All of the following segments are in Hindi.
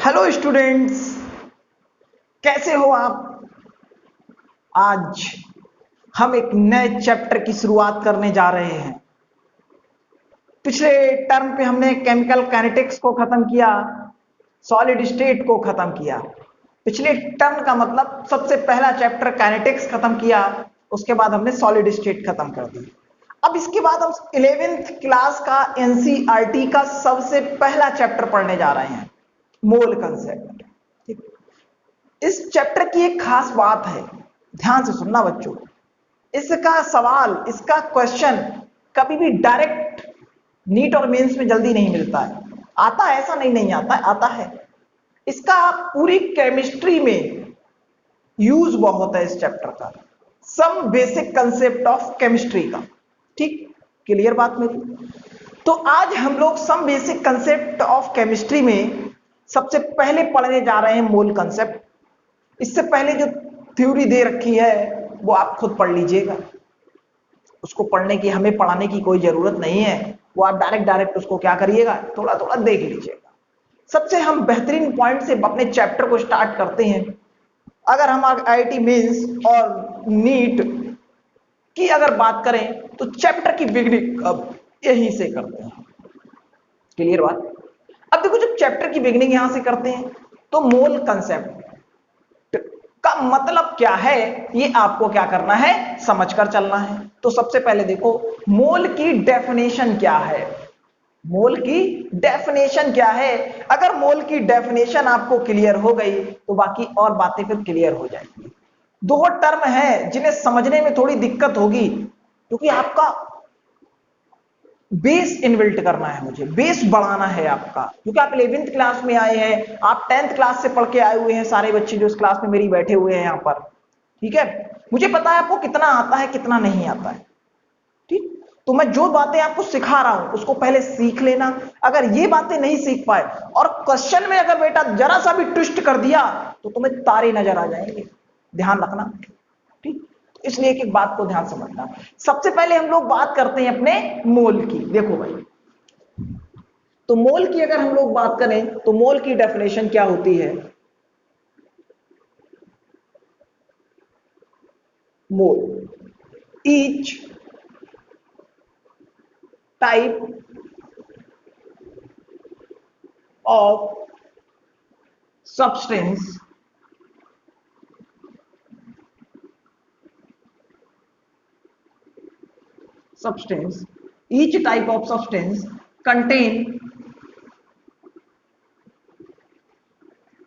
हेलो स्टूडेंट्स, कैसे हो आप। आज हम एक नए चैप्टर की शुरुआत करने जा रहे हैं। पिछले टर्म पे हमने केमिकल काइनेटिक्स को खत्म किया, सॉलिड स्टेट को खत्म किया। पिछले टर्म का मतलब सबसे पहला चैप्टर काइनेटिक्स खत्म किया, उसके बाद हमने सॉलिड स्टेट खत्म कर दी। अब इसके बाद हम 11th क्लास का एनसीईआरटी का सबसे पहला चैप्टर पढ़ने जा रहे हैं, मोल कंसेप्ट। इस चैप्टर की एक खास बात है, ध्यान से सुनना बच्चों। इसका सवाल, इसका क्वेश्चन कभी भी डायरेक्ट नीट और मेंस में जल्दी नहीं मिलता है। आता है, ऐसा नहीं आता है, आता है। इसका पूरी केमिस्ट्री में यूज बहुत है इस चैप्टर का, some basic concept of chemistry का। ठीक, क्लियर बात मेरी। तो आज हम लोग some basic concept of chemistry में सबसे पहले पढ़ने जा रहे हैं मोल कंसेप्ट। इससे पहले जो थ्योरी दे रखी है वो आप खुद पढ़ लीजिएगा, उसको पढ़ने की, हमें पढ़ाने की कोई जरूरत नहीं है। वो आप डायरेक्ट उसको क्या करिएगा, थोड़ा थोड़ा देख लीजिएगा। सबसे हम बेहतरीन पॉइंट से अपने चैप्टर को स्टार्ट करते हैं। अगर हम आईआईटी मेंस और नीट की अगर बात करें तो चैप्टर की बिगनिंग अब यहीं से करते हैं। क्लियर बात। अब देखो, जब चैप्टर की बिगनिंग यहां से करते हैं तो मोल कंसेप्ट का मतलब क्या है ये आपको क्या करना है, समझकर चलना है। तो सबसे पहले देखो, मोल की डेफिनेशन क्या है। मोल की डेफिनेशन क्या है। अगर मोल की डेफिनेशन आपको क्लियर हो गई तो बाकी और बातें फिर क्लियर हो जाएंगी। दो टर्म है जिन्हें समझने में थोड़ी दिक्कत होगी, क्योंकि आपका बेस इनबिल्ट करना है, मुझे बेस बढ़ाना है आपका। क्योंकि आप 11th क्लास में आए हैं, आप 10th क्लास से पढ़ के आए हुए हैं, सारे बच्चे जो इस क्लास में मेरी बैठे हुए हैं यहाँ पर। ठीक है, मुझे पता है आपको कितना आता है कितना नहीं आता है। ठीक, तो मैं जो बातें आपको सिखा रहा हूं उसको पहले सीख लेना। अगर ये बातें नहीं सीख पाए और क्वेश्चन में अगर बेटा जरा सा भी ट्विस्ट कर दिया तो तुम्हें तारे नजर आ जाएंगे, ध्यान रखना। ठीक, इसलिए एक एक बात को ध्यान समझना। सबसे पहले हम लोग बात करते हैं अपने मोल की। देखो भाई, तो मोल की अगर हम लोग बात करें तो मोल की डेफिनेशन क्या होती है। Mole, each type of substance each type of substance contain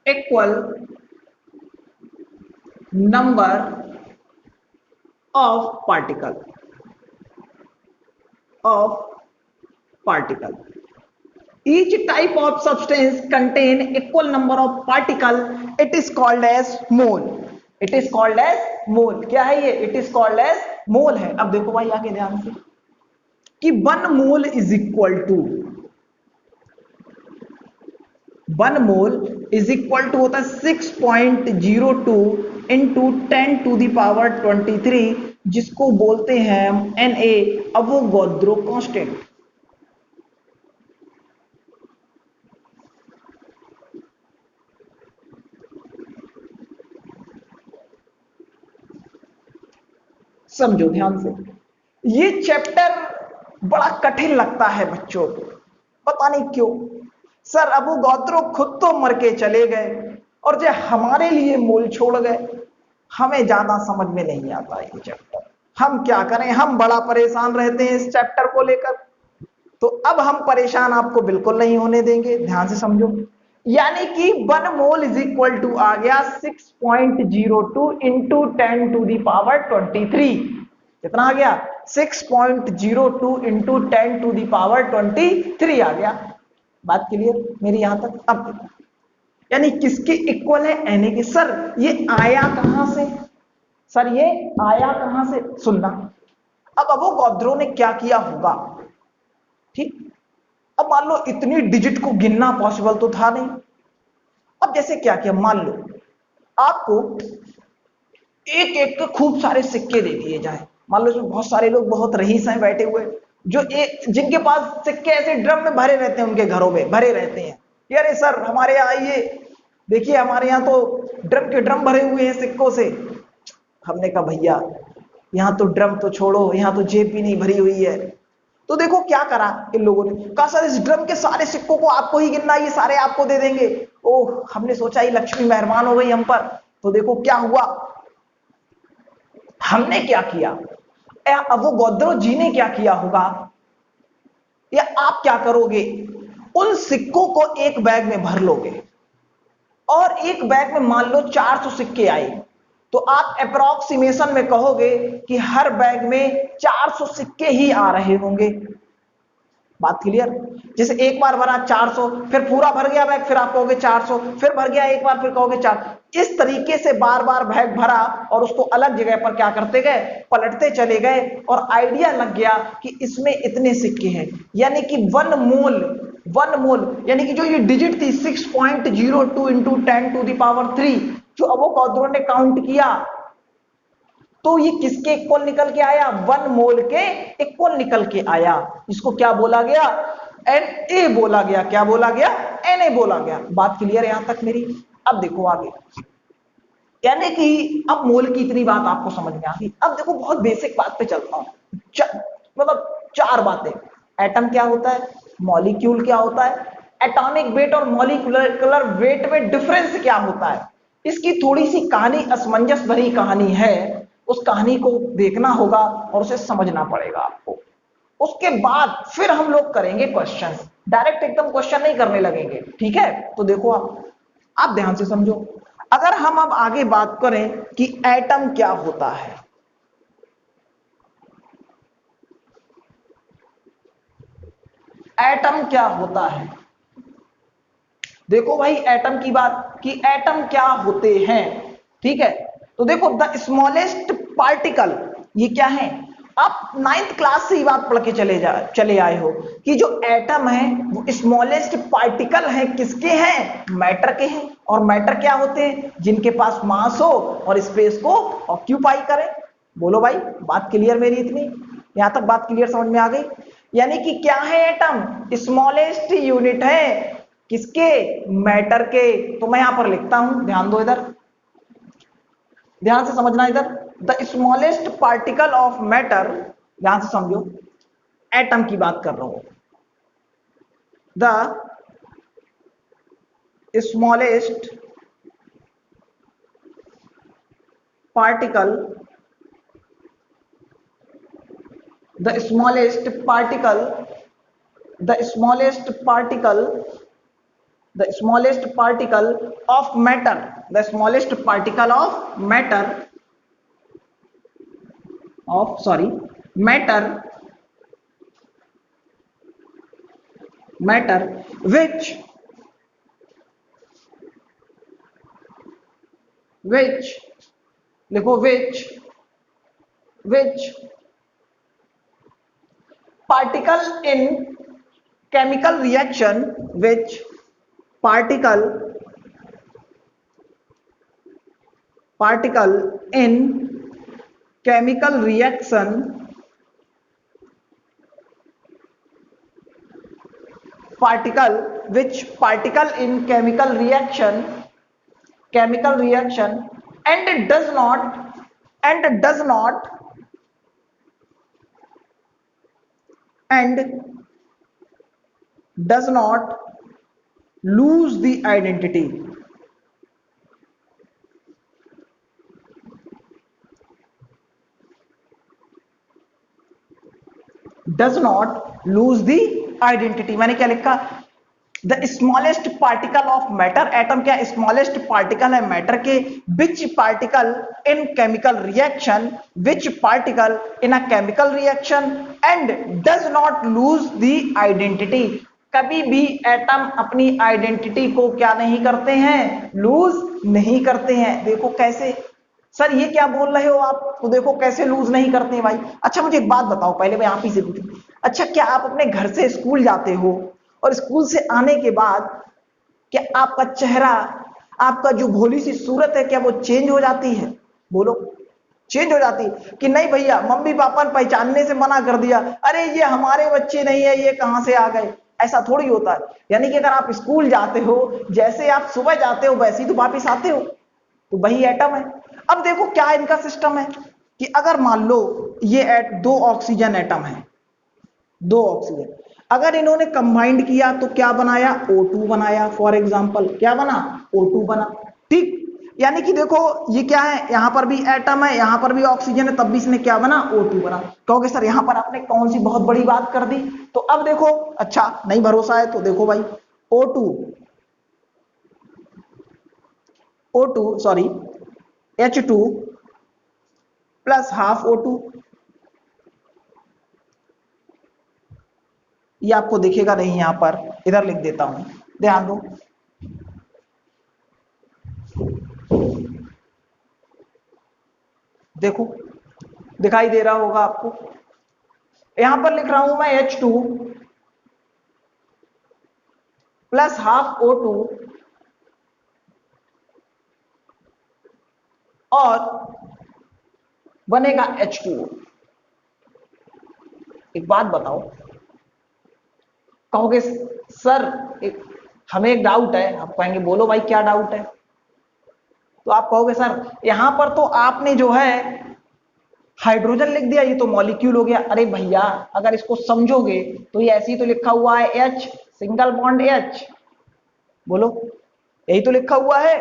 equal number of particle each type of substance contain equal number of particle, it is called as mole। it is called as mole। क्या है ये, it is called as mole है। अब देखो भाई आगे ध्यान से कि 1 mole is equal to, 1 mole is equal to होता है 6.02 इंटू 10 टू द पावर 23, जिसको बोलते हैं हम Na, अवोगाद्रो कांस्टेंट। समझो ध्यान से, ये चैप्टर बड़ा कठिन लगता है बच्चों को, पता नहीं क्यों। सर अवोगाद्रो खुद तो मर के चले गए और जो हमारे लिए मोल छोड़ गए, हमें ज्यादा समझ में नहीं आता ये चैप्टर। हम क्या करें, हम बड़ा परेशान रहते हैं इस चैप्टर को लेकर। तो अब हम परेशान आपको बिल्कुल नहीं होने देंगे, ध्यान से समझो। यानी कि 1 मोल इज इक्वल टू आ गया 6.02 इंटू 10 टू दी पावर 23। कितना आ गया, 6.02 इंटू 10 टू दी पावर 23 आ गया। बात क्लियर मेरी यहां तक। अब यानी किसके इक्वल है, Na के। सर ये आया कहां से, सर ये आया कहां से, सुनना। अब अवोगाद्रो ने क्या किया होगा, ठीक। अब मान लो इतनी डिजिट को गिनना पॉसिबल तो था नहीं। अब जैसे क्या किया, मान लो आपको एक एक खूब सारे सिक्के दे दिए जाए। मान लो बहुत सारे लोग, बहुत रईस हैं बैठे हुए, जो एक जिनके पास सिक्के ऐसे ड्रम में भरे रहते हैं, उनके घरों में भरे रहते हैं। अरे सर हमारे यहाँ आइए, देखिए हमारे यहाँ तो ड्रम के ड्रम भरे हुए हैं सिक्कों से। हमने कहा भैया यहाँ तो ड्रम तो छोड़ो, यहाँ तो जेब भी नहीं भरी हुई है। तो देखो क्या करा इन लोगों ने, कहा सर इस ड्रम के सारे सिक्कों को आपको ही गिनना, ये सारे आपको दे देंगे। ओह, हमने सोचा ये लक्ष्मी मेहरबान हो गई हम पर। तो देखो क्या हुआ, हमने क्या किया, अब वो गोदरो जी ने क्या किया होगा, या आप क्या करोगे, उन सिक्कों को एक बैग में भर लोगे और एक बैग में मान लो 400 सिक्के आए, तो आप अप्रोक्सीमेशन में कहोगे कि हर बैग में 400 सिक्के ही आ रहे होंगे। बात क्लियर। जैसे एक बार भरा 400, फिर पूरा भर गया बैग, फिर आप कहोगे 400, फिर भर गया एक बार, फिर कहोगे 400। इस तरीके से बार बार बैग भरा और उसको अलग जगह पर क्या करते गए, पलटते चले गए और आइडिया लग गया कि इसमें इतने सिक्के हैं। यानी कि वन मोल यानी कि जो ये डिजिट थी 6.02 इंटू 10⁻³ जो अवोगाद्रो ने काउंट किया, तो ये किसके इक्वल निकल के आया, 1 मोल के इक्वल निकल के आया। इसको क्या बोला गया, Na बोला गया। क्या बोला गया, Na बोला गया। बात क्लियर है यहां तक मेरी। अब देखो आगे, कहने की अब मोल की इतनी बात आपको समझ में आ गई। अब देखो बहुत बेसिक बात पे चलता हूं, मतलब 4 बातें। एटम क्या होता है, मॉलिक्यूल क्या होता है, एटॉमिक वेट और मॉलिक्यूलर वेट में डिफरेंस क्या होता है, इसकी थोड़ी सी कहानी असमंजस भरी कहानी है। उस कहानी को देखना होगा और उसे समझना पड़ेगा आपको। उसके बाद फिर हम लोग करेंगे क्वेश्चन, डायरेक्ट एकदम क्वेश्चन नहीं करने लगेंगे, ठीक है। तो देखो आप ध्यान से समझो। अगर हम अब आगे बात करें कि एटम क्या होता है, एटम क्या होता है, देखो भाई एटम की बात कि एटम क्या होते हैं, ठीक है। तो देखो द स्मॉलेस्ट पार्टिकल, ये क्या है, आप 9th क्लास से ही बात पढ़ के चले आए हो कि जो एटम है वो स्मॉलेस्ट पार्टिकल है, किसके हैं, मैटर के हैं। और मैटर क्या होते हैं, जिनके पास मास हो और स्पेस को ऑक्यूपाई करें। बोलो भाई, बात क्लियर मेरी इतनी, यहां तक बात क्लियर समझ में आ गई। यानी कि क्या है एटम, स्मॉलेस्ट यूनिट है किसके, मैटर के। तो मैं यहां पर लिखता हूं, ध्यान दो इधर, ध्यान से समझना इधर, the smallest particle of matter, ध्यान से समझो, एटम की बात कर रहा हूं। The smallest particle, the smallest particle, the smallest particle, the smallest particle of matter, the smallest particle of matter, of sorry matter, matter which देखो which particle in chemical reaction, which particle in chemical reaction, which particle in chemical reaction and does not lose the identity, does not lose the identity। मैंने क्या लिखा, the smallest particle of matter, atom क्या स्मॉलेस्ट पार्टिकल है मैटर के, which particle in chemical reaction, which particle in a chemical reaction and does not lose the identity. कभी भी एटम अपनी आइडेंटिटी को क्या नहीं करते हैं, लूज नहीं करते हैं। देखो कैसे, सर ये क्या बोल रहे हो आप, तो देखो कैसे लूज नहीं करते हैं भाई। अच्छा मुझे एक बात बताओ, पहले मैं आप ही से पूछूं, अच्छा क्या आप अपने घर से स्कूल जाते हो और स्कूल से आने के बाद क्या आपका चेहरा, आपका जो भोली सी सूरत है, क्या वो चेंज हो जाती है, बोलो चेंज हो जाती है कि नहीं भैया, मम्मी पापा ने पहचानने से मना कर दिया, अरे ये हमारे बच्चे नहीं है, ये कहां से आ गए। ऐसा थोड़ी होता है। यानी कि अगर आप स्कूल जाते हो, जैसे आप सुबह जाते हो वैसे ही तो वापिस आते हो, तो वही एटम है। अब देखो क्या इनका सिस्टम है कि अगर मान लो ये दो ऑक्सीजन एटम है, दो ऑक्सीजन, अगर इन्होंने कंबाइंड किया तो क्या बनाया, O2 बनाया। फॉर एग्जांपल क्या बना, O2 बना। ठीक, यानी कि देखो ये क्या है, यहां पर भी एटम है, यहां पर भी ऑक्सीजन है, तब भी इसने क्या बना, O2 बना। कहोगे सर यहां पर आपने कौन सी बहुत बड़ी बात कर दी। तो अब देखो, अच्छा नहीं भरोसा है तो देखो भाई, O2 O2 sorry H2 plus half O2, ये आपको दिखेगा नहीं, यहां पर इधर लिख देता हूं, ध्यान दो। देखो दिखाई दे रहा होगा आपको, यहां पर लिख रहा हूं मैं H2 प्लस हाफ O2 और बनेगा H2O। एक बात बताओ, कहोगे सर हमें एक डाउट है, आप कहेंगे बोलो भाई क्या डाउट है। तो आप कहोगे सर यहां पर तो आपने जो है हाइड्रोजन लिख दिया, ये तो मॉलिक्यूल हो गया। अरे भैया अगर इसको समझोगे तो ये ऐसे ही तो लिखा हुआ है H सिंगल बॉन्ड H, बोलो यही तो लिखा हुआ है,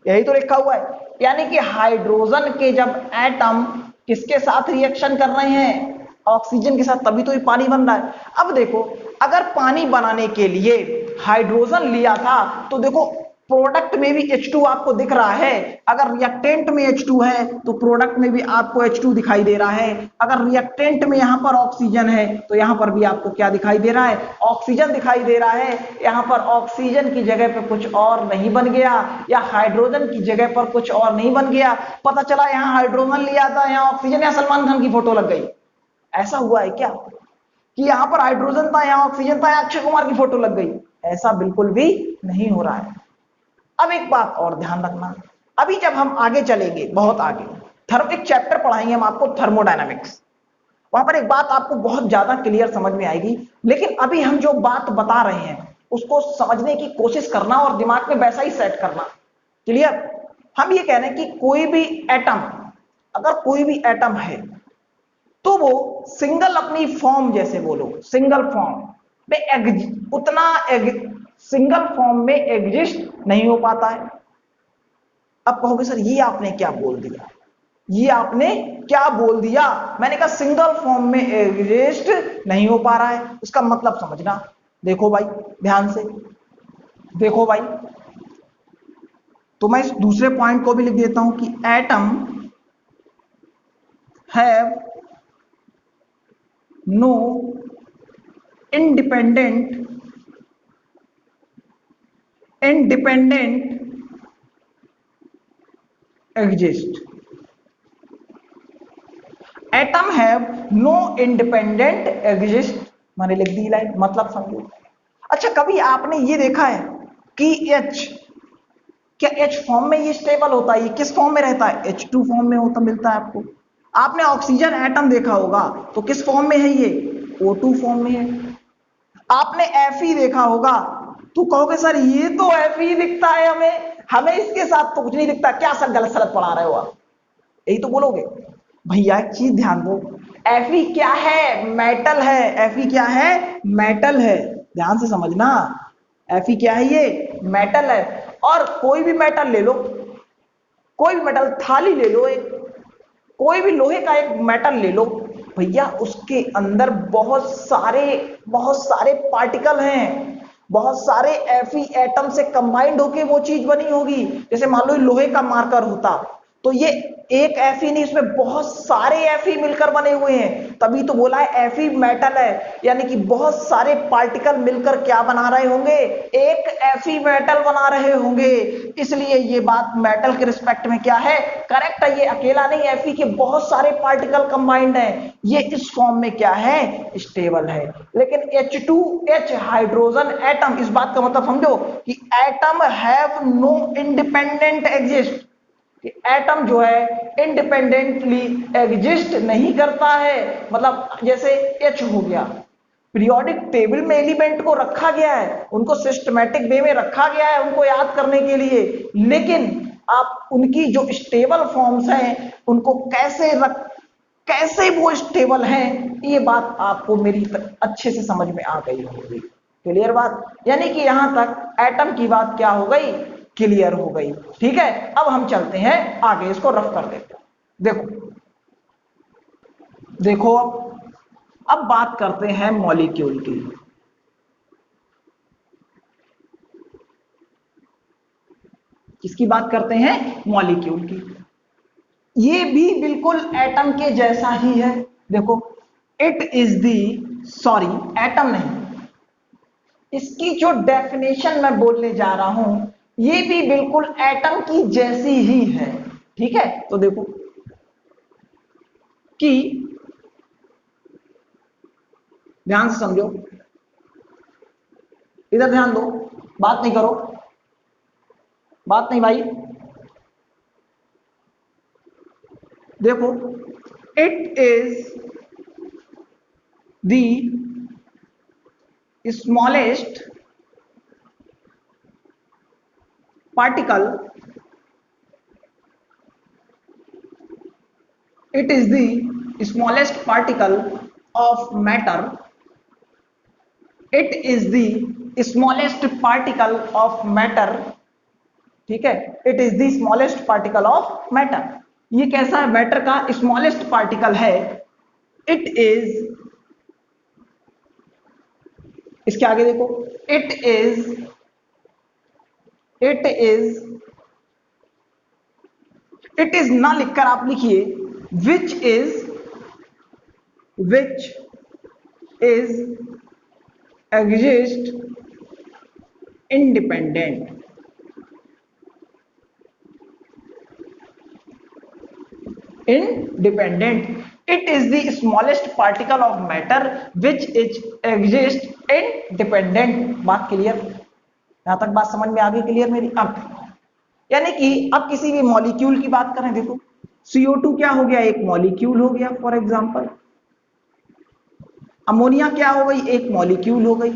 यही तो लिखा हुआ है। यानी कि हाइड्रोजन के जब एटम किसके साथ रिएक्शन कर रहे हैं, ऑक्सीजन के साथ, तभी तो ये पानी बन रहा है। अब देखो अगर पानी बनाने के लिए हाइड्रोजन लिया था तो देखो प्रोडक्ट में भी H2 आपको दिख रहा है। अगर रिएक्टेंट में H2 है तो प्रोडक्ट में भी आपको H2 दिखाई दे रहा है। अगर रिएक्टेंट में यहां पर ऑक्सीजन है तो यहां पर भी आपको क्या दिखाई दे रहा है, ऑक्सीजन दिखाई दे रहा है। यहां पर ऑक्सीजन की जगह पे कुछ और नहीं बन गया, या हाइड्रोजन की जगह पर कुछ और नहीं बन गया। पता चला यहां हाइड्रोजन लिया था, यहां ऑक्सीजन, या सलमान खान की फोटो लग गई। ऐसा हुआ है क्या कि यहां पर हाइड्रोजन था, यहां ऑक्सीजन था, या अक्षय कुमार की फोटो लग गई? ऐसा बिल्कुल भी नहीं हो रहा है। अब एक बात और ध्यान रखना, अभी जब हम आगे चलेंगे बहुत आगे, एक चैप्टर पढ़ाएंगे हम आपको थर्मोडायनामिक्स, वहां पर एक बात आपको बहुत ज्यादा क्लियर समझ में आएगी। लेकिन अभी हम जो बात बता रहे हैं उसको समझने की कोशिश करना और दिमाग में वैसा ही सेट करना। क्लियर? हम ये कह रहे हैं कि कोई भी एटम, अगर कोई भी एटम है तो वो सिंगल अपनी फॉर्म, जैसे बोलो सिंगल फॉर्म में उतना सिंगल फॉर्म में एग्जिस्ट नहीं हो पाता है। अब कहोगे सर ये आपने क्या बोल दिया, ये आपने क्या बोल दिया। मैंने कहा सिंगल फॉर्म में एग्जिस्ट नहीं हो पा रहा है, इसका मतलब समझना। देखो भाई ध्यान से, देखो भाई, तो मैं इस दूसरे पॉइंट को भी लिख देता हूं कि atom have no independent exist, atom have no independent exist. मैंने लिख दी लाइन, मतलब समझो। अच्छा कभी आपने ये देखा है कि H, क्या H फॉर्म में ये स्टेबल होता है? ये किस फॉर्म में रहता है? H2 फॉर्म में होता मिलता है आपको। आपने ऑक्सीजन एटम देखा होगा तो किस फॉर्म में है ये? O2 फॉर्म में है। आपने Fe देखा होगा तो कहोगे सर ये तो Fe दिखता है हमें, हमें इसके साथ तो कुछ नहीं दिखता। क्या सर गलत सलत पढ़ा रहे हो आप? यही तो बोलोगे। भैया एक चीज ध्यान दो, Fe क्या है? मेटल है। Fe क्या है? मेटल है। ध्यान से समझना, Fe क्या है? ये मेटल है। और कोई भी मेटल ले लो, कोई भी मेटल, थाली ले लो एक, कोई भी लोहे का एक मेटल ले लो भैया, उसके अंदर बहुत सारे पार्टिकल हैं, बहुत सारे Fe एटम से कंबाइंड होके वो चीज बनी होगी। जैसे मान लो लोहे का मार्कर होता तो ये एक Fe नहीं, इसमें बहुत सारे Fe मिलकर बने हुए हैं, तभी तो बोला है Fe मेटल है। यानी कि बहुत सारे पार्टिकल मिलकर क्या बना रहे होंगे? एक Fe मेटल बना रहे होंगे। इसलिए ये बात मेटल के रिस्पेक्ट में क्या है? करेक्ट है। ये अकेला नहीं, Fe के बहुत सारे पार्टिकल कंबाइंड हैं, ये इस फॉर्म में क्या है? स्टेबल है। लेकिन H2H हाइड्रोजन एटम, इस बात का मतलब समझो कि atom have no independent exist, atom जो है इंडिपेंडेंटली एग्जिस्ट नहीं करता है। मतलब जैसे H हो गया, पीरियोडिक टेबल में एलिमेंट को रखा गया है, उनको सिस्टमैटिक वे में रखा गया है उनको याद करने के लिए, लेकिन आप उनकी जो स्टेबल फॉर्म्स हैं उनको कैसे वो स्टेबल हैं, ये बात आपको मेरी अच्छे से समझ में आ गई होगी। क्लियर बात? यानी कि यहां तक एटम की बात क्या हो गई, क्लियर हो गई। ठीक है, अब हम चलते हैं आगे, इसको रफ कर देते हैं। देखो अब बात करते हैं मॉलिक्यूल की। किसकी बात करते हैं? मॉलिक्यूल की। ये भी बिल्कुल एटम के जैसा ही है। देखो, it is the, sorry atom नहीं, इसकी जो डेफिनेशन मैं बोलने जा रहा हूं ये भी बिल्कुल एटम की जैसी ही है। ठीक है, तो देखो कि ध्यान से समझो, इधर ध्यान दो, बात नहीं करो, बात नहीं भाई। देखो, it is the smallest particle, it is the smallest particle of matter, it is the smallest particle of matter। ठीक है, it is the smallest particle of matter। ये कैसा है? मैटर का स्मॉलेस्ट पार्टिकल है। it is, इसके आगे देखो, it is ना लिखकर आप लिखिए which is exist independent। it is the smallest particle of matter which is exist independent। बात क्लियर? यहां तक बात समझ में आ गई क्लियर मेरी? अब यानी कि अब किसी भी मॉलिक्यूल की बात करें, देखो CO2 क्या हो गया? एक मॉलिक्यूल हो गया। फॉर एग्जांपल अमोनिया क्या हो गई? एक मॉलिक्यूल हो गई।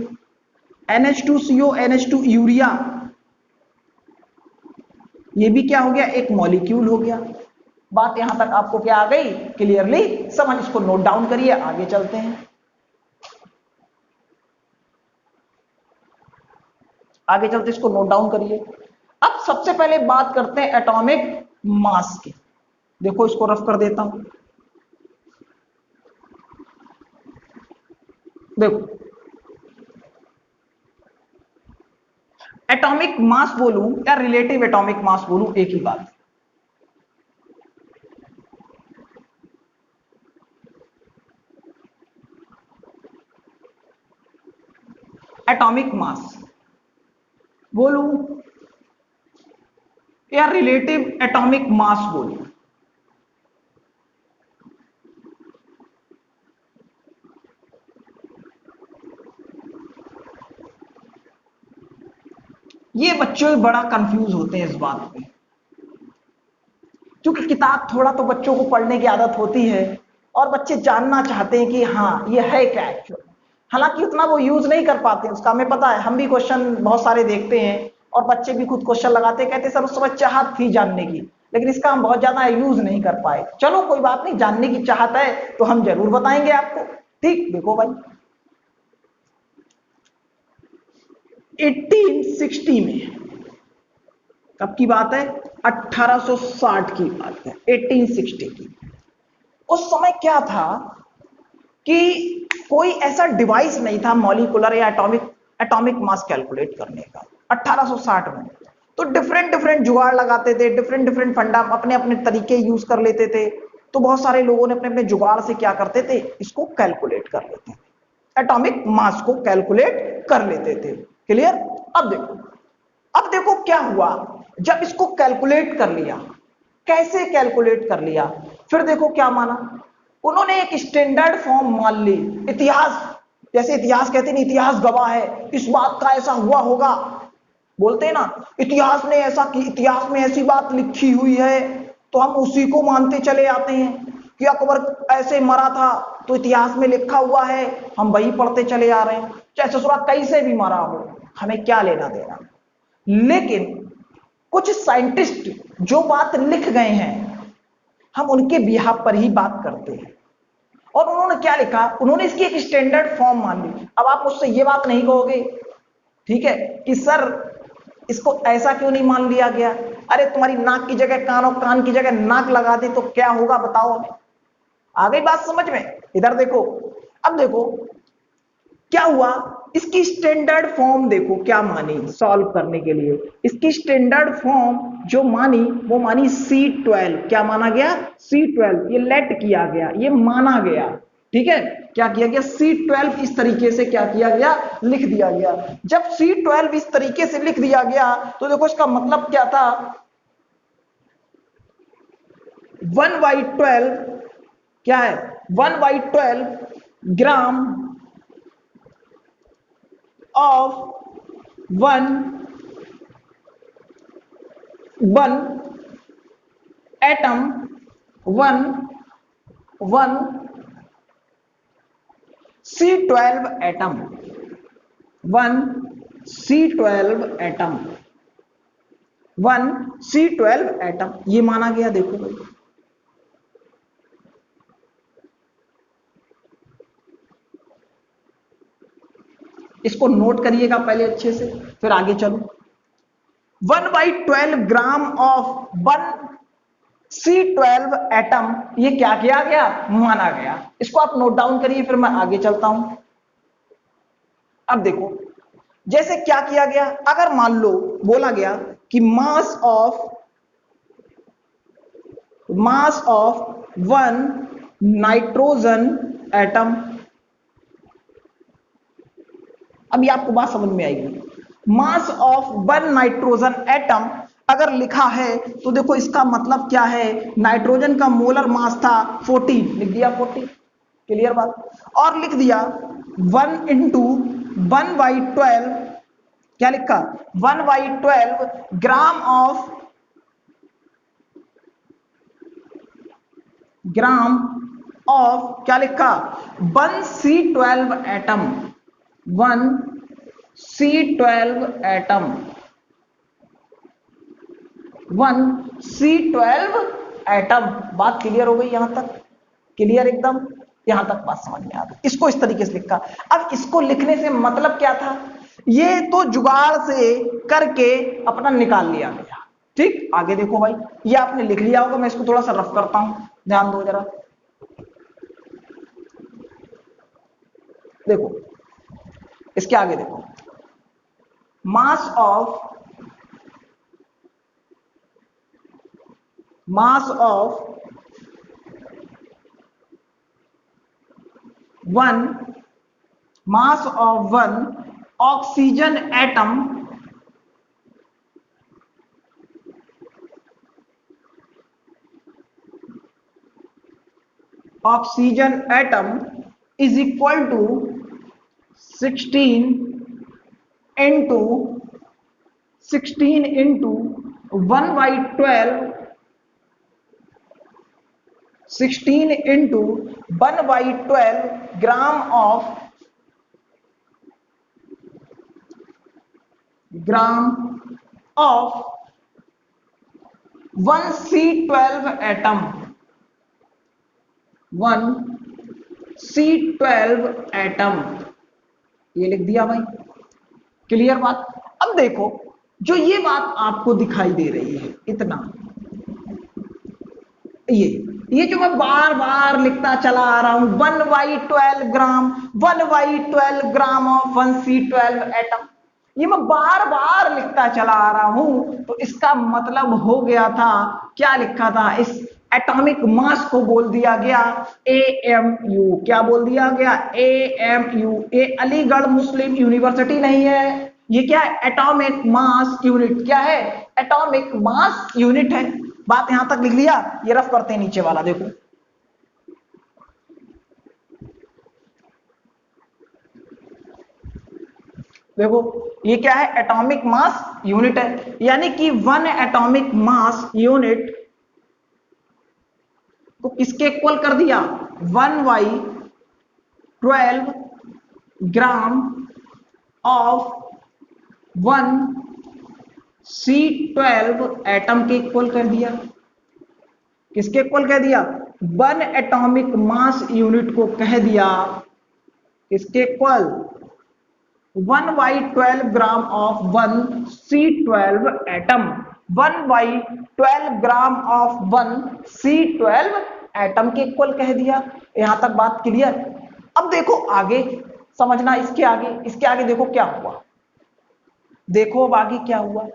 NH2CO, NH2 यूरिया, ये भी क्या हो गया? एक मॉलिक्यूल हो गया। बात यहां तक आपको क्या आ गई? क्लियरली समझ। इसको नोट डाउन करिए, आगे चलते हैं। आगे चलते इसको नोट डाउन करिए। अब सबसे पहले बात करते हैं एटॉमिक मास की। देखो इसको रफ कर देता हूं। देखो, एटॉमिक मास बोलूं या रिलेटिव एटॉमिक मास बोलूं, एक ही बात। एटॉमिक मास बोलूं या रिलेटिव एटॉमिक मास बोलूं, ये बच्चों बड़ा कंफ्यूज होते हैं इस बात में, क्योंकि किताब थोड़ा तो बच्चों को पढ़ने की आदत होती है और बच्चे जानना चाहते हैं कि हाँ ये है क्या एक्चुअल। हालांकि उतना वो यूज नहीं कर पाते हैं उसका, हमें पता है। हम भी क्वेश्चन बहुत सारे देखते हैं और बच्चे भी खुद क्वेश्चन लगाते हैं, कहते सर उस समय चाहत थी जानने की, लेकिन इसका हम बहुत ज्यादा यूज नहीं कर पाए। चलो कोई बात नहीं, जानने की चाहत है तो हम जरूर बताएंगे आपको। ठीक, देखो भाई 1860 में, कब की बात है? 1860 की बात है, 1860 की। उस समय क्या था कि कोई ऐसा डिवाइस नहीं था मॉलिक्यूलर या एटॉमिक मास कैलकुलेट करने का 1860 में। तो डिफरेंट जुगाड़ लगाते थे, डिफरेंट फंडा अपने अपने तरीके यूज कर लेते थे। तो बहुत सारे लोगों ने अपने अपने जुगाड़ से क्या करते थे, इसको कैलकुलेट कर लेते थे, एटॉमिक मास को कैलकुलेट कर लेते थे। क्लियर? अब देखो क्या हुआ जब इसको कैलकुलेट कर लिया। कैसे कैलकुलेट कर लिया? फिर देखो क्या माना उन्होंने, एक स्टैंडर्ड फॉर्म मान ली। इतिहास, जैसे इतिहास कहते हैं इतिहास गवाह है, इस बात का ऐसा हुआ होगा, बोलते हैं ना इतिहास ने ऐसा की, इतिहास में ऐसी बात लिखी हुई है, तो हम उसी को मानते चले आते हैं। कि अकबर ऐसे मरा था तो इतिहास में लिखा हुआ है, हम वही पढ़ते चले आ रहे हैं, चाहे ससुरा कैसे भी मरा हो, हमें क्या लेना देना। लेकिन कुछ साइंटिस्ट जो बात लिख गए हैं, हम उनके बिहाफ पर ही बात करते हैं। और उन्होंने क्या लिखा, उन्होंने इसकी एक स्टैंडर्ड फॉर्म मान ली। अब आप मुझसे ये बात नहीं कहोगे, ठीक है, कि सर इसको ऐसा क्यों नहीं मान लिया गया, अरे तुम्हारी नाक की जगह कान और कान की जगह नाक लगा दे तो क्या होगा बताओ हमें। आ गई बात समझ में? इधर देखो, अब देखो क्या हुआ, इसकी स्टैंडर्ड फॉर्म देखो क्या मानी सॉल्व करने के लिए। इसकी स्टैंडर्ड फॉर्म जो मानी वो मानी C12। क्या माना गया? C12। ये लेट किया गया, ये माना गया, ठीक है। क्या किया गया? C12 इस तरीके से क्या किया गया, लिख दिया गया। जब C12 इस तरीके से लिख दिया गया तो देखो इसका मतलब क्या था, 1/12 क्या है, 1/12 ग्राम of one atom, one C12 atom, one C12 atom, one C12 atom, ये माना गया। देखो भाई, इसको नोट करिएगा पहले अच्छे से, फिर आगे चलो। 1/12 ग्राम ऑफ 1 C12 एटम, ये क्या किया गया, माना गया। इसको आप नोट डाउन करिए, फिर मैं आगे चलता हूं। अब देखो जैसे क्या किया गया, अगर मान लो बोला गया कि मास ऑफ 1 नाइट्रोजन एटम, अभी आपको बात समझ में आएगी। मास ऑफ 1 नाइट्रोजन एटम अगर लिखा है तो देखो इसका मतलब क्या है, नाइट्रोजन का मोलर मास था 14, लिख दिया 40, क्लियर बात। और लिख दिया 1 इंटू 1/12, क्या लिखा, 1/12 ग्राम ऑफ क्या लिखा, 1 C12 atom, 1 C12 atom, 1 C12 atom. बात क्लियर हो गई यहां तक? क्लियर एकदम, यहां तक बात समझ में आ गई। इसको इस तरीके से लिखा। अब इसको लिखने से मतलब क्या था, ये तो जुगाड़ से करके अपना निकाल लिया गया, ठीक। आगे देखो भाई, ये आपने लिख लिया होगा, मैं इसको थोड़ा सा रफ करता हूं, ध्यान दो जरा। देखो इसके आगे देखो, mass of 1 oxygen atom, is equal to 16 into 1/12, 16 into 1/12 gram of 1 C12 atom, 1 C12 atom, ये लिख दिया भाई, क्लियर बात। अब देखो जो ये बात आपको दिखाई दे रही है, इतना ये जो मैं बार बार लिखता चला आ रहा हूं, 1/12 ग्राम, 1/12 ग्राम ऑफ 1 C12 एटम, ये मैं बार बार लिखता चला आ रहा हूं, तो इसका मतलब हो गया था, क्या लिखा था, इस एटॉमिक मास को बोल दिया गया AMU। क्या बोल दिया गया, AMU। ये अलीगढ़ मुस्लिम यूनिवर्सिटी नहीं है, ये क्या है, एटॉमिक मास यूनिट। क्या है, एटॉमिक मास यूनिट है। बात यहां तक लिख लिया, ये रफ करते हैं नीचे वाला, देखो देखो ये क्या है, एटॉमिक मास यूनिट है, यानी कि 1 एटॉमिक मास यूनिट को किसके इक्वल कर दिया, 1/12 ग्राम ऑफ 1C12 एटम के इक्वल कर दिया। किसके इक्वल कह दिया, 1 एटॉमिक मास यूनिट को कह दिया किसके equal, 1/12 gram of 1C12 atom, 1/12 gram of 1C12 atom के इक्वल कह दिया। यहां तक बात क्लियर। अब देखो आगे समझना, इसके आगे देखो क्या हुआ, देखो अब आगे क्या हुआ।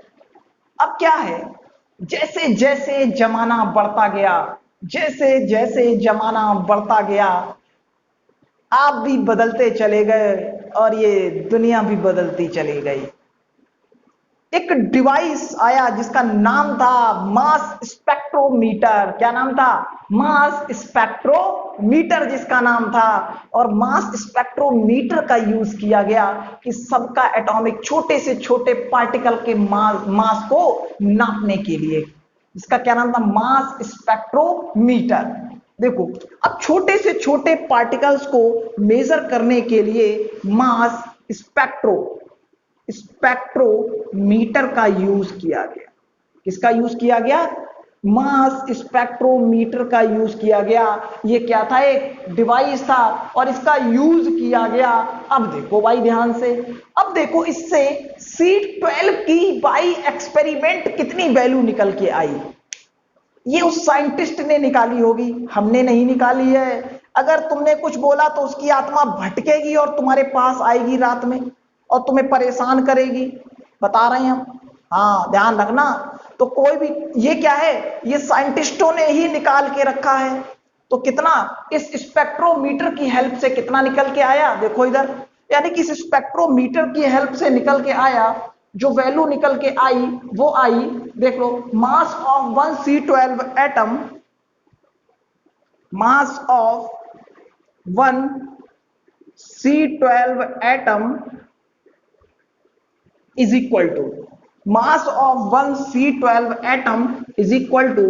अब क्या है, जैसे जैसे जमाना बढ़ता गया, जैसे जैसे जमाना बढ़ता गया, आप भी बदलते चले गए और ये दुनिया भी बदलती चली गई। एक डिवाइस आया जिसका नाम था मास स्पेक्ट्रोमीटर। क्या नाम था, मास स्पेक्ट्रोमीटर जिसका नाम था। और मास स्पेक्ट्रोमीटर का यूज किया गया कि सबका एटॉमिक छोटे से छोटे पार्टिकल के मास को नापने के लिए। इसका क्या नाम था, मास स्पेक्ट्रोमीटर। देखो अब छोटे से छोटे पार्टिकल्स को मेजर करने के लिए मास स्पेक्ट्रोमीटर का यूज किया गया। किसका यूज किया गया, मास स्पेक्ट्रोमीटर का यूज किया गया। ये क्या था, एक डिवाइस था और इसका यूज किया गया। अब देखो भाई ध्यान से, अब देखो इससे C12 की बाई एक्सपेरिमेंट कितनी वैल्यू निकल के आई। ये उस साइंटिस्ट ने निकाली होगी, हमने नहीं निकाली है। अगर तुमने कुछ बोला तो उसकी आत्मा भटकेगी और तुम्हारे पास आएगी रात में और तुम्हें परेशान करेगी, बता रहे हैं हम। हाँ ध्यान रखना। तो कोई भी, ये क्या है, ये साइंटिस्टों ने ही निकाल के रखा है। तो कितना इस स्पेक्ट्रोमीटर की हेल्प से कितना निकल के आया, देखो इधर, यानी कि इस स्पेक्ट्रोमीटर की हेल्प से निकल के आया, जो वैल्यू निकल के आई वो आई, देख लो, mass of 1C12 atom, mass of 1C12 atom is equal to, mass of 1C12 atom is equal to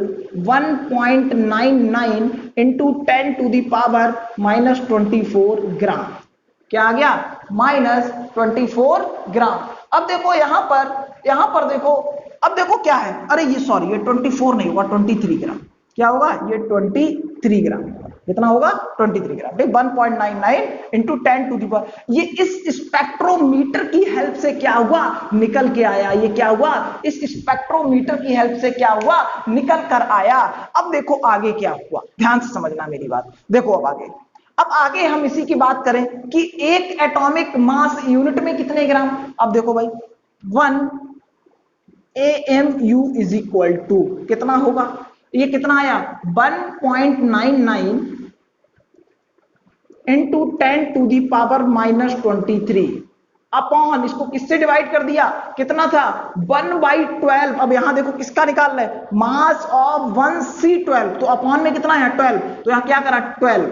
1.99 into 10 to the power minus 24 ग्राम। क्या आ गया, -24 ग्राम। अब देखो यहां पर देखो, अब देखो क्या है, अरे ये सॉरी, ये 24 नहीं होगा, 23 ग्राम। क्या होगा, ये 23 ग्राम। कितना होगा, 23 ग्राम। 1.99 इंटू 10 टू दी पावर, ये इस स्पेक्ट्रोमीटर की हेल्प से क्या हुआ, निकल के आया। ये क्या हुआ, इस स्पेक्ट्रोमीटर की हेल्प से क्या हुआ, निकल कर आया। अब देखो आगे क्या हुआ, ध्यान से समझना मेरी बात। देखो अब आगे हम इसी की बात करें कि एक एटॉमिक मास यूनिट में कितने ग्राम। अब देखो भाई, 1 AMU इज इक्वल टू कितना होगा, ये कितना आया, 1.99 into 10 to the power -23 upon, इसको किससे डिवाइड कर दिया, कितना था, 1/12। अब यहां देखो किसका निकाल रहे, मास ऑफ 1C12, तो अपॉन में कितना है 12, तो यहां क्या करा 12,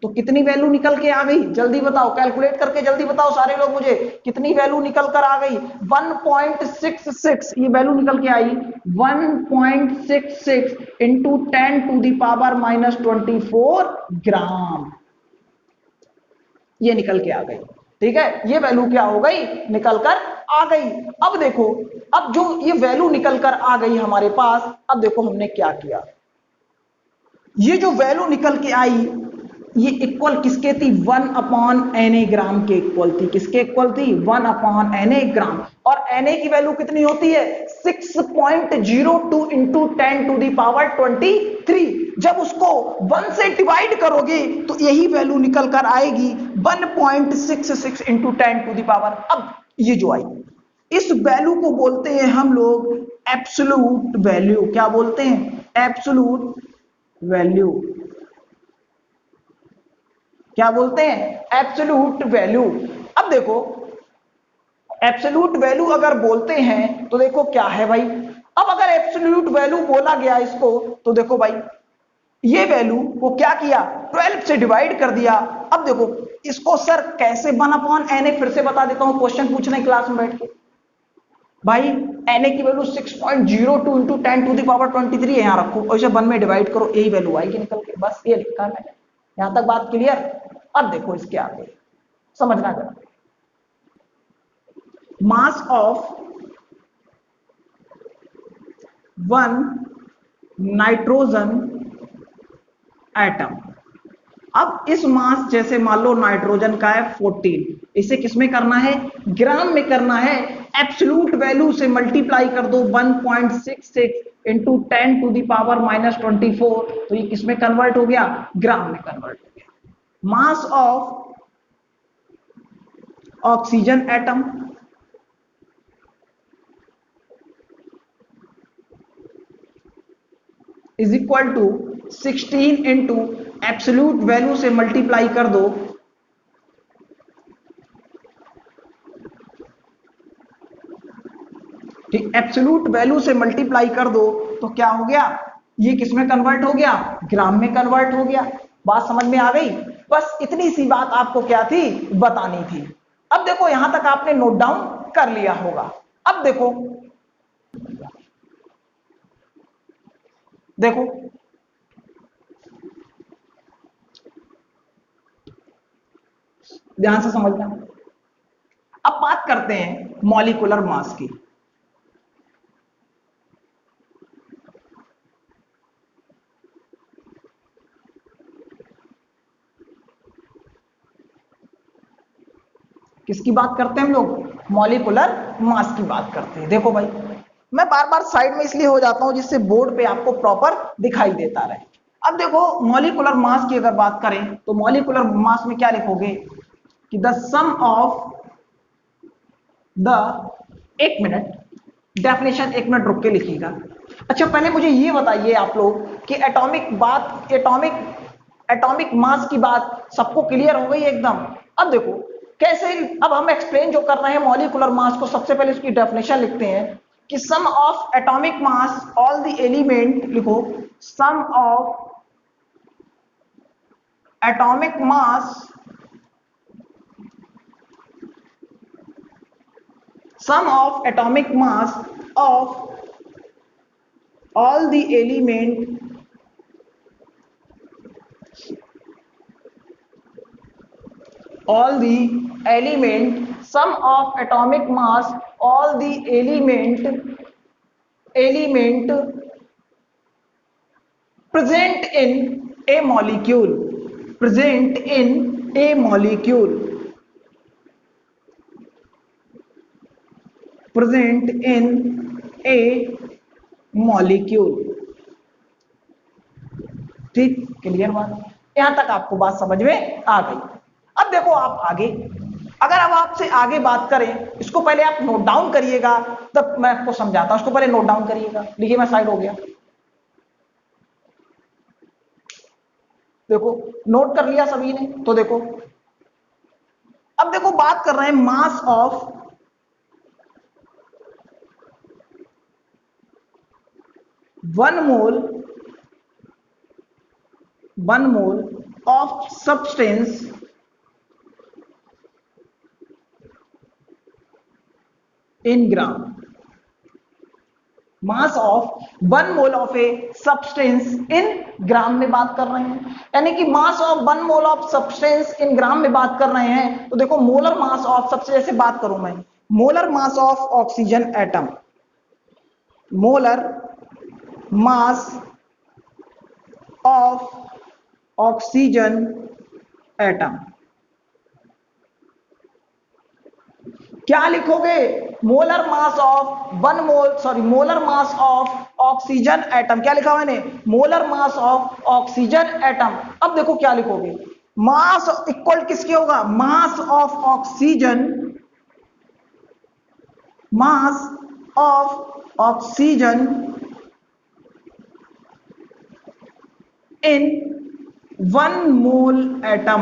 तो कितनी वैल्यू निकल के आ गई, जल्दी बताओ, कैलकुलेट करके जल्दी बताओ सारे लोग मुझे, कितनी वैल्यू निकल कर आ गई, 1.66, ये वैल्यू निकल के आई 1.66 इंटू 10 टू दी पावर -24 ग्राम, ये निकल के आ गई। ठीक है, ये वैल्यू क्या हो गई, निकल कर आ गई। अब देखो, अब जो ये वैल्यू निकल कर आ गई हमारे पास, अब देखो हमने क्या किया, ये जो वैल्यू निकल के आई ये इक्वल किसके थी, 1/Na ग्राम के इक्वल थी। किसके इक्वल थी, 1/Na ग्राम। और Na की वैल्यू कितनी होती है, 6.02 इंटू 10 टू दी पावर 23। जब उसको 1 से डिवाइड करोगे तो यही वैल्यू निकल कर आएगी 1.66 इंटू 10 टू दी पावर। अब ये जो आई, इस वैल्यू को बोलते हैं हम लोग एब्सोल्यूट वैल्यू। क्या बोलते हैं, एब्सोल्यूट वैल्यू। क्या बोलते हैं, एब्सोल्यूट वैल्यू। अब देखो एब्सोल्यूट वैल्यू अगर बोलते हैं तो देखो क्या है भाई, अब अगर एब्सोल्यूट वैल्यू बोला गया इसको, तो देखो भाई ये वैल्यू को क्या किया, 12 से डिवाइड कर दिया। अब देखो इसको सर कैसे 1/Na, फिर से बता देता हूं, क्वेश्चन पूछ रहे क्लास में बैठ के, भाई Na की वैल्यू 6.02 इंटू 10⁻23 है, यहाँ रखो और इसे 1 में डिवाइड करो, यही वैल्यू आएगी निकल के, बस ये लिखा है मैंने। यहां तक बात क्लियर? अब देखो इसके आगे समझना जरा। मास ऑफ 1 नाइट्रोजन एटम। अब इस मास, जैसे मान लो नाइट्रोजन का है 14, इसे किसमें करना है? ग्राम में करना है। एब्सोल्यूट वैल्यू से मल्टीप्लाई कर दो 1.66 इंटू 10⁻⁻24, तो ये किसमें कन्वर्ट हो गया? ग्राम में कन्वर्ट हो गया। Mass of oxygen atom is equal to 16 into absolute value से मल्टीप्लाई कर दो ठीक, एब्सोल्यूट वैल्यू से मल्टीप्लाई कर दो तो क्या हो गया? ये किसमें कन्वर्ट हो गया? ग्राम में कन्वर्ट हो गया। बात समझ में आ गई? बस इतनी सी बात आपको क्या थी? बतानी थी। अब देखो यहां तक आपने नोट डाउन कर लिया होगा। अब देखो देखो ध्यान से समझना। अब बात करते हैं मॉलिक्यूलर मास की। किसकी बात करते हैं हम लोग? मॉलिक्यूलर मास की बात करते हैं। देखो भाई, मैं बार बार साइड में इसलिए हो जाता हूं जिससे बोर्ड पे आपको प्रॉपर दिखाई देता रहे। अब देखो मॉलिक्यूलर मास की अगर बात करें तो मॉलिक्यूलर मास में क्या लिखोगे कि द सम ऑफ द, एक मिनट, डेफिनेशन एक मिनट रुक के लिखिएगा। अच्छा पहले मुझे ये बताइए आप लोग कि एटॉमिक मास की बात सबको क्लियर हो गई एकदम? अब देखो कैसे, अब हम एक्सप्लेन जो कर रहे हैं मॉलिक्यूलर मास को, सबसे पहले उसकी डेफिनेशन लिखते हैं कि sum of atomic mass all the element, लिखो sum of atomic mass, sum of atomic mass of all the element sum of atomic mass all the element present in a molecule, present in a molecule, present in a molecule। ठीक, क्लियर बात? यहां तक आपको बात समझ में आ गई। अब देखो आप आगे, अगर अब आपसे आगे बात करें, इसको पहले आप नोट डाउन करिएगा, तब मैं आपको समझाता हूं। इसको पहले नोट डाउन करिएगा। देखिए मैं साइड हो गया, देखो नोट कर लिया सभी ने? तो देखो अब देखो बात कर रहे हैं mass of 1 mole of substance in gram। Mass of 1 mole of a substance in gram में बात कर रहे हैं, यानी कि mass of 1 mole of substance in gram में बात कर रहे हैं। तो देखो मोलर मास ऑफ, सबसे जैसे बात करूं मैं, molar mass of oxygen atom, molar mass of oxygen atom, क्या लिखोगे? Molar mass of 1 mole, sorry molar mass of oxygen atom, क्या लिखा मैंने? Molar mass of oxygen atom. अब देखो क्या लिखोगे? मास इक्वल किसके होगा? मास of oxygen, mass of oxygen in 1 mole atom,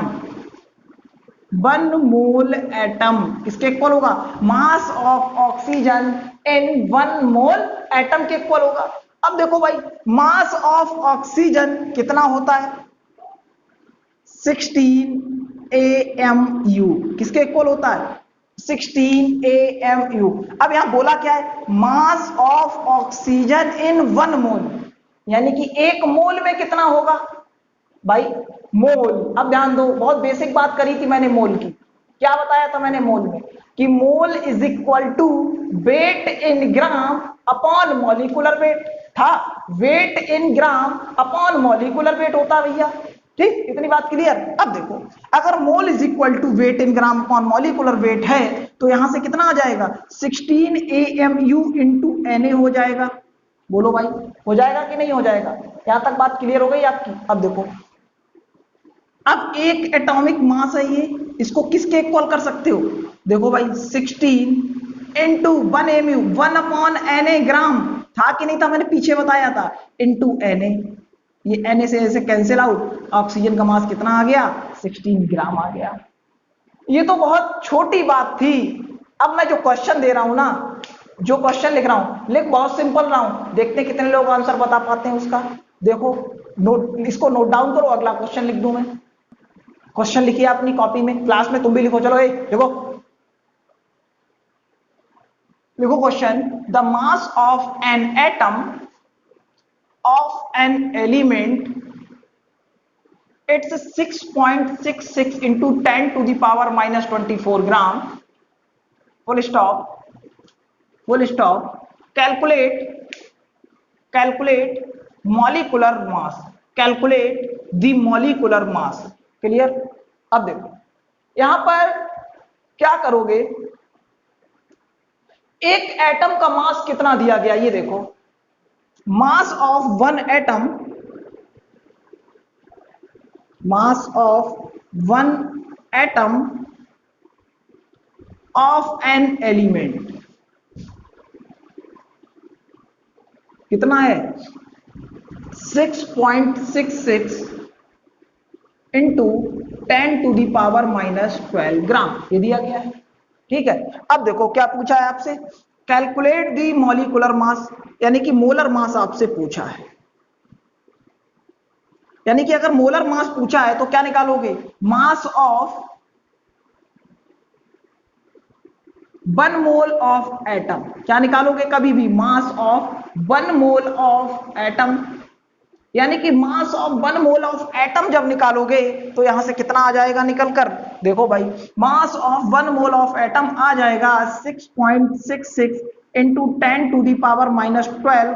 1 mole atom किसके इक्वल होगा? मास of oxygen in 1 mole atom के इक्वल होगा। अब देखो भाई, मास ऑफ ऑक्सीजन कितना होता है? 16 AMU, किसके इक्वल होता है? 16 AMU। अब यहां बोला क्या है, मास ऑफ ऑक्सीजन इन 1 मोल, यानी कि 1 मोल में कितना होगा भाई, मोल। अब ध्यान दो, बहुत बेसिक बात करी थी मैंने मोल की। क्या बताया था मैंने मोल में, कि mole is equal to weight in gram upon molecular weight था। Weight in gram upon molecular weight होता है भैया। ठीक, इतनी बात क्लियर। अब देखो, अगर mole is equal to weight in gram upon molecular weight है, तो यहां से कितना आ जाएगा, 16 AMU इंटू Na हो जाएगा। बोलो भाई, हो जाएगा कि नहीं हो जाएगा? यहां तक बात क्लियर हो गई आपकी? अब देखो, अब एक एटॉमिक मास है ये, इसको किसके इक्वल कर सकते हो, देखो भाई 16 इंटू 1 mu, 1/Na ग्राम था कि नहीं था, मैंने पीछे बताया था, इंटू Na। ये Na से ऐसे कैंसिल आउट, ऑक्सीजन का मास कितना आ गया, 16 ग्राम आ गया। ये तो बहुत छोटी बात थी। अब मैं जो क्वेश्चन दे रहा हूं ना, जो क्वेश्चन लिख रहा हूं, लिख बहुत सिंपल रहा हूं, देखते हैं कितने लोग आंसर बता पाते हैं उसका। देखो, नोट, इसको नोट डाउन करो, अगला क्वेश्चन लिख दूं मैं। क्वेश्चन लिखिए अपनी कॉपी में, क्लास में तुम भी लिखो, चलो लिखो, लिखो question. The mass of an atom of an element, it's 6.66 into 10⁻⁻24 gram, full stop, full stop. Calculate, calculate molecular mass, calculate the molecular mass. Clear? अब देखो, यहां पर क्या करोगे, एक एटम का मास कितना दिया गया, ये देखो, mass of one atom, mass of one atom of an element कितना है, 6.66 इंटू 10⁻⁻12 ग्राम, ये दिया गया है। ठीक है, अब देखो क्या पूछा है आपसे, कैलकुलेट दी मॉलिक्यूलर मास, यानी कि मोलर मास आपसे पूछा है। यानी कि अगर मोलर मास पूछा है तो क्या निकालोगे, मास ऑफ 1 मोल ऑफ एटम, क्या निकालोगे कभी भी, मास ऑफ 1 मोल ऑफ एटम। यानी कि mass of 1 mole of atom जब निकालोगे तो यहां से कितना आ जाएगा निकल कर, देखो भाई, mass of 1 mole of atom आ जाएगा 6.66 इंटू 10⁻⁻12।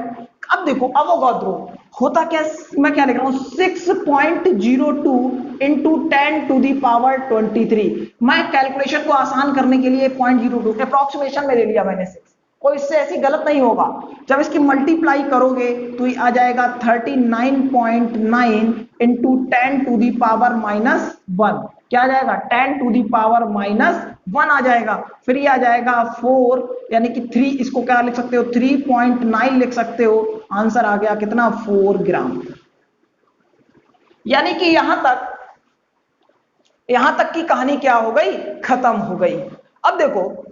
अब देखो अवोगाद्रो होता क्या, मैं क्या लिख रहा हूं, 6.02 इंटू 10⁻23। मैं कैलकुलेशन को आसान करने के लिए 0.02 अप्रोक्सीमेशन में ले लिया मैंने 6, कोई इससे ऐसी गलत नहीं होगा। जब इसकी मल्टीप्लाई करोगे तो ये आ जाएगा 39.9 इंटू 10⁻⁻1। क्या आ जाएगा, 10⁻⁻1 आ जाएगा। फिर ये आ जाएगा 4, यानी कि 3, इसको क्या लिख सकते हो, 3.9 लिख सकते हो। आंसर आ गया कितना, 4 ग्राम। यानी कि यहां तक की कहानी क्या हो गई, खत्म हो गई। अब देखो,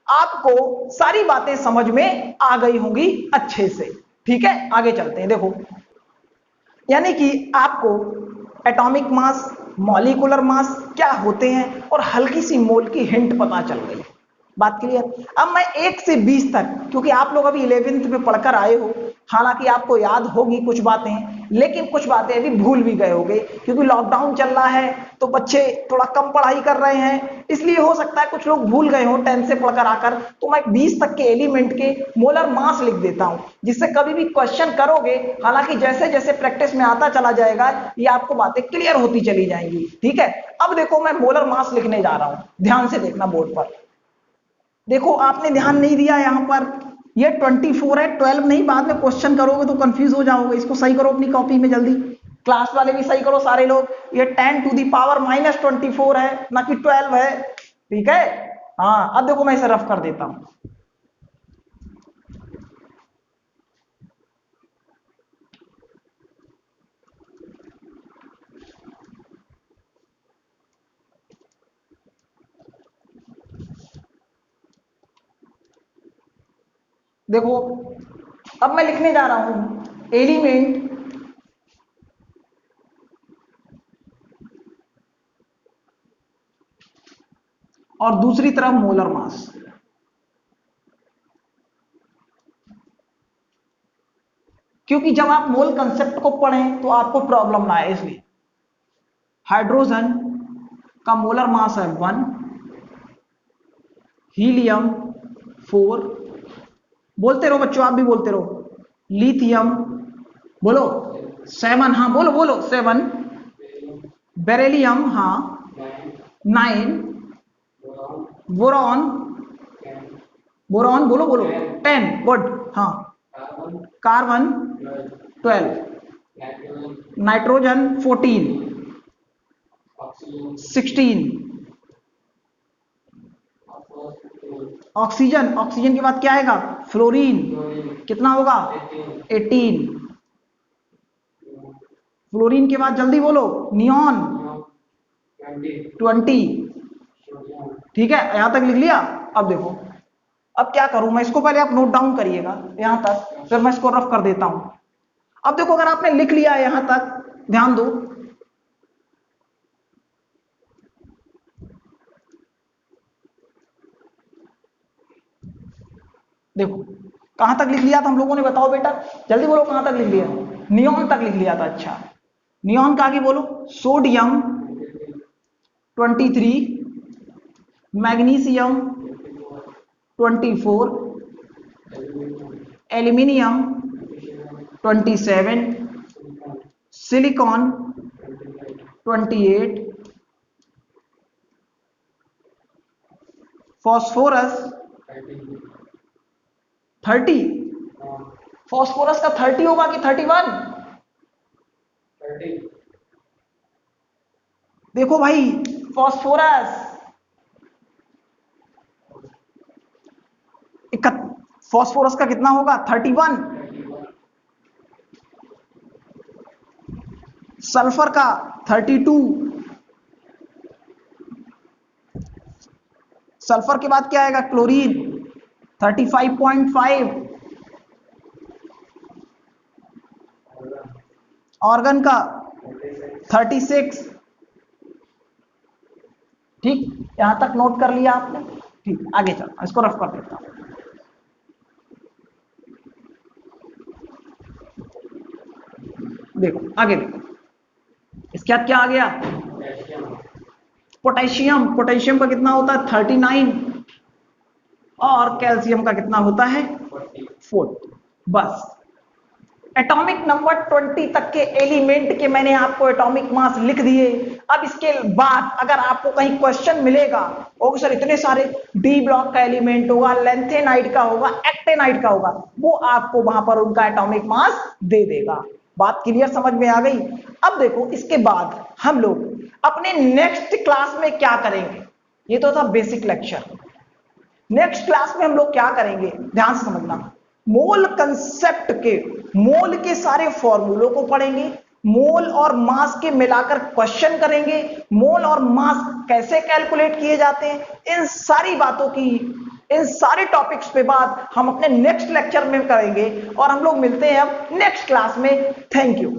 आपको सारी बातें समझ में आ गई होंगी अच्छे से। ठीक है, आगे चलते हैं। देखो, यानी कि आपको एटॉमिक मास, मॉलिक्यूलर मास क्या होते हैं और हल्की सी मोल की हिंट पता चल गई। बात क्लियर? अब मैं 1 से 20 तक, क्योंकि आप लोग अभी 11th में पढ़कर आए हो, हालांकि आपको याद होगी कुछ बातें, लेकिन कुछ बातें अभी भूल भी गए होंगे, क्योंकि लॉकडाउन चल रहा है तो बच्चे थोड़ा कम पढ़ाई कर रहे हैं, इसलिए हो सकता है कुछ लोग भूल गए हो 10 से पढ़कर आकर। तो मैं 20 तक के एलिमेंट के मोलर मास लिख देता हूं, जिससे कभी भी क्वेश्चन करोगे, हालांकि जैसे जैसे प्रैक्टिस में आता चला जाएगा, ये आपको बातें क्लियर होती चली जाएंगी। ठीक है, अब देखो मैं मोलर मास लिखने जा रहा हूं, ध्यान से देखना बोर्ड पर। देखो, आपने ध्यान नहीं दिया यहां पर, ये 24 है, 12 नहीं, बाद में क्वेश्चन करोगे तो कंफ्यूज हो जाओगे। इसको सही करो अपनी कॉपी में जल्दी, क्लास वाले भी सही करो सारे लोग। ये 10⁻⁻24 है, ना कि 12 है। ठीक है, हाँ, अब देखो मैं इसे रफ कर देता हूं। देखो, अब मैं लिखने जा रहा हूं एलिमेंट और दूसरी तरफ मोलर मास। क्योंकि जब आप मोल कंसेप्ट को पढ़ें तो आपको प्रॉब्लम ना आए, इसलिए हाइड्रोजन का मोलर मास है 1, हीलियम 4, बोलते रहो बच्चों, आप भी बोलते रहो, लिथियम बोलो 7, हाँ बोलो बोलो 7, बेरिलियम हाँ 9, बोरॉन, बोरॉन बोलो बोलो 10, गुड हाँ, कार्बन 12, नाइट्रोजन 14, 16, ऑक्सीजन, ऑक्सीजन के बाद क्या आएगा, फ्लोरीन, कितना होगा 18, फ्लोरीन के बाद जल्दी बोलो, नियॉन 20, ठीक है, यहां तक लिख लिया। अब देखो, अब क्या करूं मैं, इसको पहले आप नोट डाउन करिएगा यहां तक, फिर मैं इसको रफ कर देता हूं। अब देखो, अगर आपने लिख लिया है यहां तक, ध्यान दो, देखो कहां तक लिख लिया था हम लोगों ने, बताओ बेटा जल्दी बोलो, कहां तक लिख लिया, नियॉन तक लिख लिया था। अच्छा, नियॉन का आगे बोलो, sodium 23, magnesium 24, aluminium 27, silicon 28, phosphorus 30, phosphorus का 30 होगा कि 31, देखो भाई फॉस्फोरस फॉस्फोरस का कितना होगा 31, सल्फर का 32, सल्फर के बाद क्या आएगा, क्लोरीन 35.5, ऑर्गन का 36, ठीक, यहां तक नोट कर लिया आपने, ठीक, आगे चलो इसको रफ कर देता हूं। देखो आगे देखो, इसके बाद क्या आ गया, पोटेशियम, पोटेशियम का कितना होता है 39, और कैल्शियम का कितना होता है 40। बस एटॉमिक नंबर 20 तक के एलिमेंट के मैंने आपको एटॉमिक मास लिख दिए। अब इसके बाद अगर आपको कहीं क्वेश्चन मिलेगा, ओके सर इतने सारे डी ब्लॉक का एलिमेंट होगा, लेंथेनाइड का होगा, एक्टेनाइड का होगा, वो आपको वहां पर उनका एटॉमिक मास दे देगा। बात क्लियर समझ में आ गई। अब देखो इसके बाद हम लोग अपने नेक्स्ट क्लास में क्या करेंगे, ये तो था बेसिक लेक्चर। नेक्स्ट क्लास में हम लोग क्या करेंगे, ध्यान से समझना, मोल कंसेप्ट के, मोल के सारे फॉर्मूलों को पढ़ेंगे, मोल और मास के मिलाकर क्वेश्चन करेंगे, मोल और मास कैसे कैलकुलेट किए जाते हैं, इन सारी बातों की, इन सारे टॉपिक्स पे बात हम अपने नेक्स्ट लेक्चर में करेंगे। और हम लोग मिलते हैं अब नेक्स्ट क्लास में। Thank you.